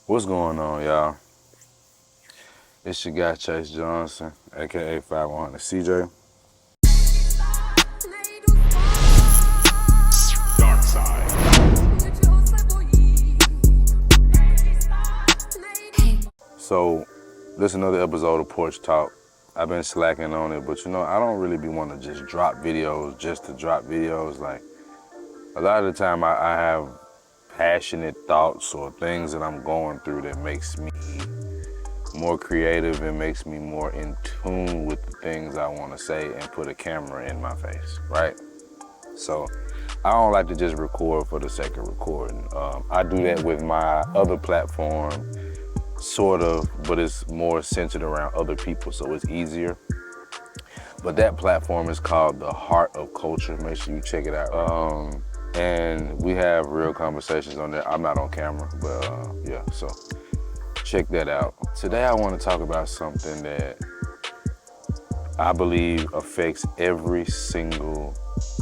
What's going on, y'all? It's your guy Chase Johnson, aka 5100 CJ. Dark side. So, this is another episode of Porch Talk. I've been slacking on it, but I don't really be wanting to just drop videos just to drop videos. Like, a lot of the time I have passionate thoughts or things that I'm going through that makes me more creative and makes me more in tune with the things I want to say and put a camera in my face, right? So I don't like to just record for the sake of recording. I do that with my other platform, sort of, but it's more centered around other people, so it's easier. But that platform is called The Heart of Culture. Make sure you check it out. And we have real conversations on there. I'm not on camera, but yeah, so check that out. Today I want to talk about something that I believe affects every single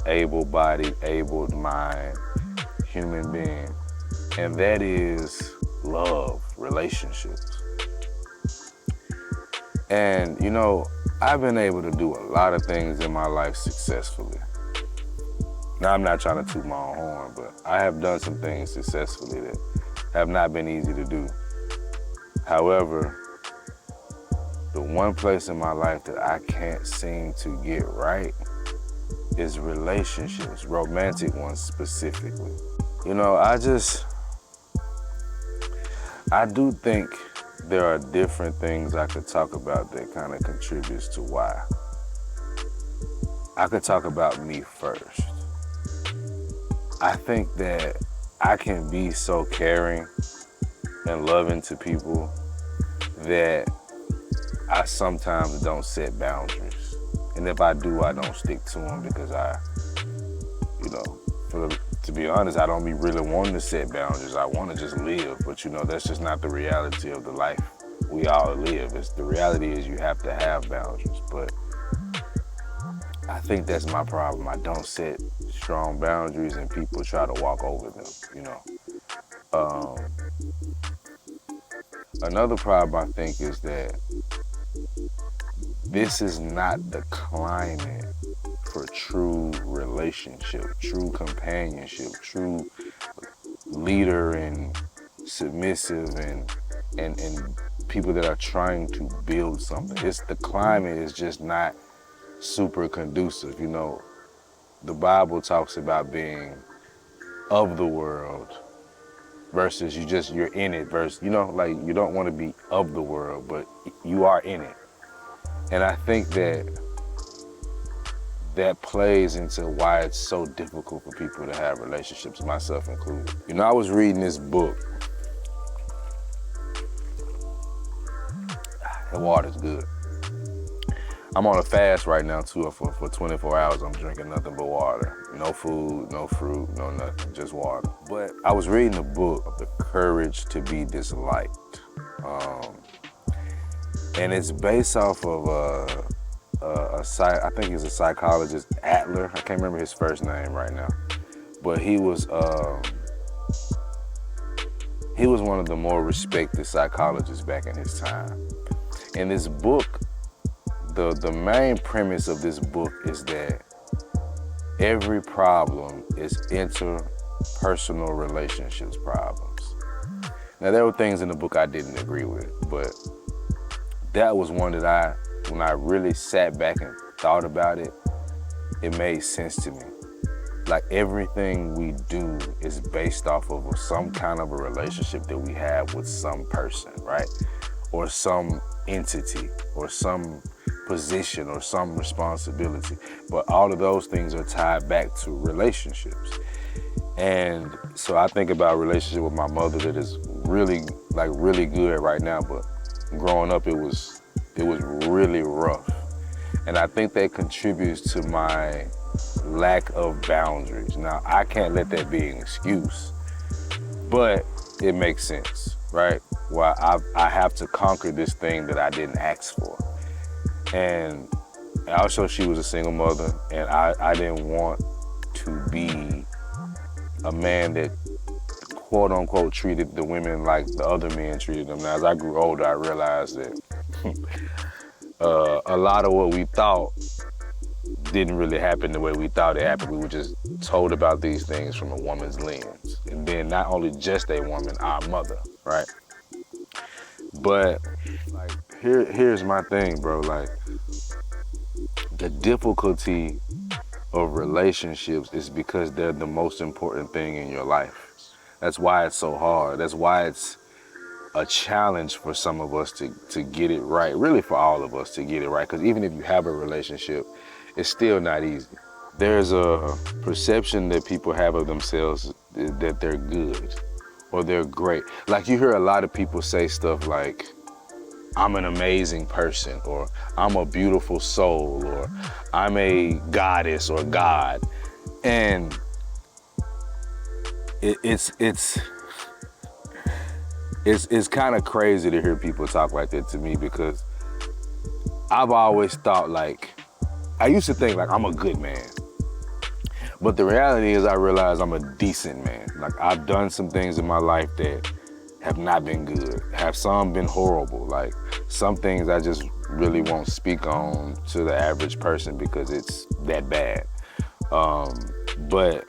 able-bodied, abled mind human being, and that is love, relationships. And I've been able to do a lot of things in my life successfully. Now, I'm not trying to toot my own horn, but I have done some things successfully that have not been easy to do. However, the one place in my life that I can't seem to get right is relationships, romantic ones specifically. I do think there are different things I could talk about that kind of contributes to why. I could talk about me first. I think that I can be so caring and loving to people that I sometimes don't set boundaries. And if I do, I don't stick to them because to be honest, I don't be really wanting to set boundaries. I want to just live, but that's just not the reality of the life we all live. The reality is you have to have boundaries, but I think that's my problem. I don't set strong boundaries and people try to walk over them, Another problem I think is that this is not the climate for true relationship, true companionship, true leader and submissive and people that are trying to build something. The climate is just not super conducive. The Bible talks about being of the world versus you're in it versus, you don't want to be of the world, but you are in it. And I think that plays into why it's so difficult for people to have relationships, myself included. I was reading this book. The water's good. I'm on a fast right now too. For 24 hours, I'm drinking nothing but water. No food, no fruit, no nothing, just water. But I was reading a book of The Courage to Be Disliked. And it's based off of I think he's a psychologist, Adler. I can't remember his first name right now. But he was one of the more respected psychologists back in his time. In this book, the main premise of this book is that every problem is interpersonal relationships problems. Now, there were things in the book I didn't agree with, but that was one that when I really sat back and thought about it, it made sense to me. Like, everything we do is based off of some kind of a relationship that we have with some person, right? Or some entity, or some position, or some responsibility. But all of those things are tied back to relationships. And so I think about a relationship with my mother that is really good right now, but growing up it was really rough. And I think that contributes to my lack of boundaries. Now, I can't let that be an excuse, but it makes sense, right? Well, I have to conquer this thing that I didn't ask for. And also, she was a single mother, and I didn't want to be a man that quote unquote treated the women like the other men treated them. Now, as I grew older, I realized that a lot of what we thought didn't really happen the way we thought it happened. We were just told about these things from a woman's lens. And then not only just a woman, our mother, right? But like, here's my thing, bro. Like, the difficulty of relationships is because they're the most important thing in your life. That's why it's so hard. That's why it's a challenge for some of us to get it right, really for all of us to get it right, because even if you have a relationship, it's still not easy. There's a perception that people have of themselves that they're good or they're great. Like, you hear a lot of people say stuff like, I'm an amazing person, or I'm a beautiful soul, or I'm a goddess or God. And it's kind of crazy to hear people talk like that to me, because I've always thought, like, I used to think like I'm a good man. But the reality is I realize I'm a decent man. Like, I've done some things in my life that have not been good, have some been horrible. Like, some things I just really won't speak on to the average person because it's that bad. But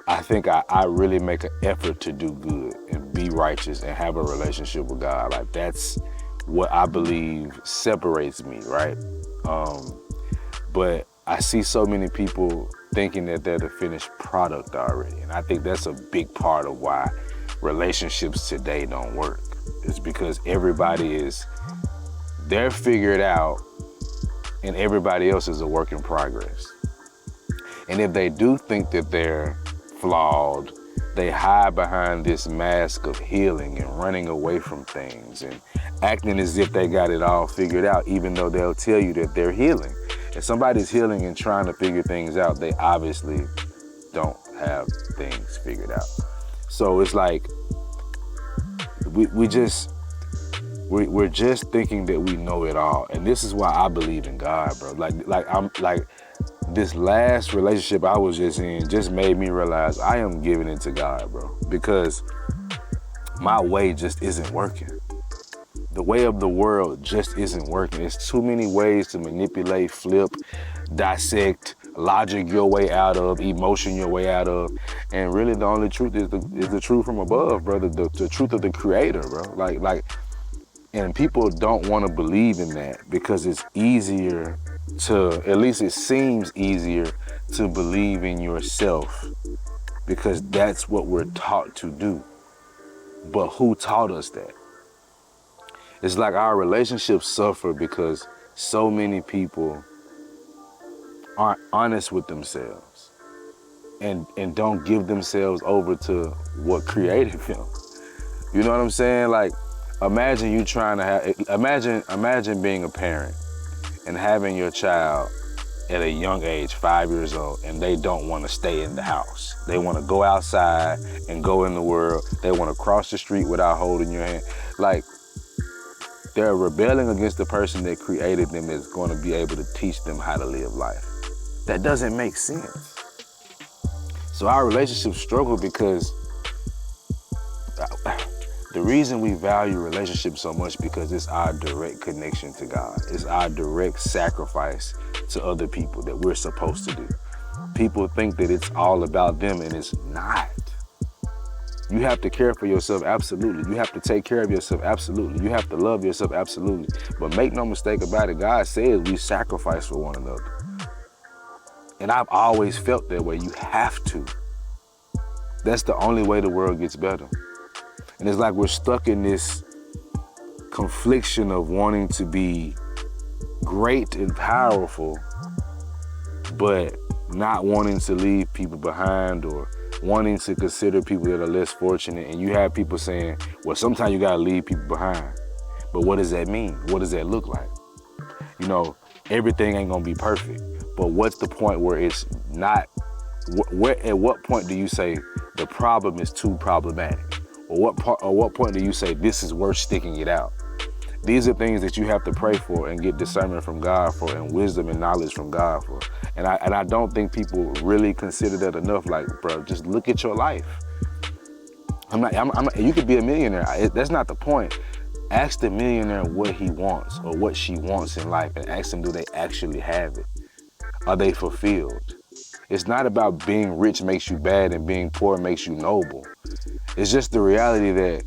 I think I really make an effort to do good and be righteous and have a relationship with God. Like, that's what I believe separates me, right? But I see so many people thinking that they're the finished product already. And I think that's a big part of why relationships today don't work. It's because they're figured out and everybody else is a work in progress. And if they do think that they're flawed, they hide behind this mask of healing and running away from things and acting as if they got it all figured out, even though they'll tell you that they're healing. If somebody's healing and trying to figure things out, they obviously don't have things figured out. So it's like, we're just thinking that we know it all. And this is why I believe in God, bro. Like this last relationship I was just in just made me realize I am giving it to God, bro, because my way just isn't working. The way of the world just isn't working. There's too many ways to manipulate, flip, dissect, logic your way out of, emotion your way out of. And really the only truth is the truth from above, brother, the truth of the Creator, bro. Like, and people don't want to believe in that because it's easier to, at least it seems easier to believe in yourself because that's what we're taught to do. But who taught us that? It's like our relationships suffer because so many people aren't honest with themselves and don't give themselves over to what created them. You know what I'm saying? Like, imagine you trying to have, imagine being a parent and having your child at a young age, 5 years old, and they don't want to stay in the house. They want to go outside and go in the world. They want to cross the street without holding your hand. Like, they're rebelling against the person that created them that's going to be able to teach them how to live life. That doesn't make sense. So our relationships struggle because the reason we value relationships so much because it's our direct connection to God. It's our direct sacrifice to other people that we're supposed to do. People think that it's all about them and it's not. You have to care for yourself, absolutely. You have to take care of yourself, absolutely. You have to love yourself, absolutely. But make no mistake about it, God says we sacrifice for one another. And I've always felt that way. You have to. That's the only way the world gets better. And it's like we're stuck in this confliction of wanting to be great and powerful, but not wanting to leave people behind or wanting to consider people that are less fortunate. And you have people saying, well, sometimes you gotta leave people behind. But what does that mean? What does that look like? You know, everything ain't gonna be perfect. But what's the point where it's not, at what point do you say the problem is too problematic? Or what point do you say this is worth sticking it out? These are things that you have to pray for and get discernment from God for and wisdom and knowledge from God for. And I don't think people really consider that enough. Like, bro, just look at your life. You could be a millionaire. That's not the point. Ask the millionaire what he wants or what she wants in life and ask them, do they actually have it? Are they fulfilled? It's not about being rich makes you bad and being poor makes you noble. It's just the reality that,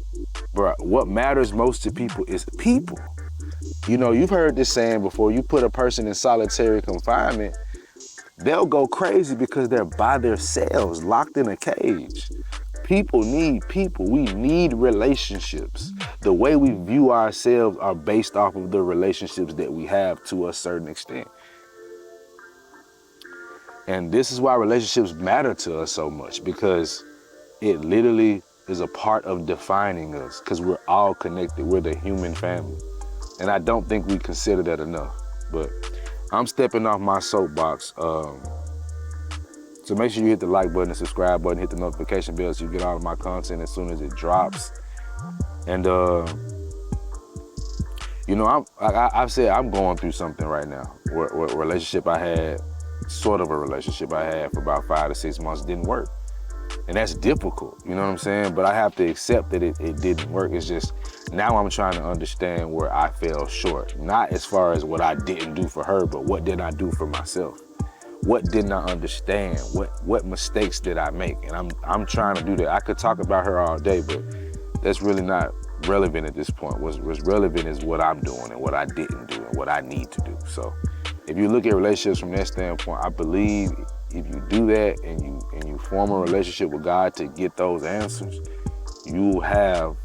bro, what matters most to people is people. You know, you've heard this saying before, you put a person in solitary confinement, they'll go crazy because they're by themselves, locked in a cage. People need people. We need relationships. The way we view ourselves are based off of the relationships that we have to a certain extent. And this is why relationships matter to us so much, because it literally is a part of defining us, because we're all connected. We're the human family. And I don't think we consider that enough. But I'm stepping off my soapbox. So make sure you hit the like button, the subscribe button, hit the notification bell so you get all of my content as soon as it drops. And you know, I've said I'm going through something right now. A relationship I had, sort of a relationship I had for about 5 to 6 months didn't work. And that's difficult, you know what I'm saying? But I have to accept that it didn't work. It's just, now I'm trying to understand where I fell short. Not as far as what I didn't do for her, but what did I do for myself? What didn't I understand? What mistakes did I make? And I'm trying to do that. I could talk about her all day, but that's really not relevant at this point. What's relevant is what I'm doing and what I didn't do and what I need to do. So if you look at relationships from that standpoint, I believe if you do that and you form a relationship with God to get those answers, you will have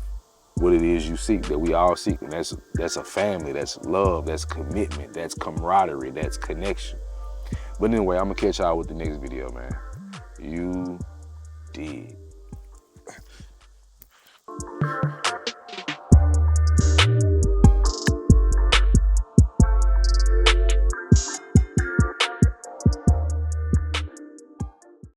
what it is you seek, that we all seek. And that's a family, that's love, that's commitment, that's camaraderie, that's connection. But anyway, I'm gonna catch y'all with the next video, man. You did.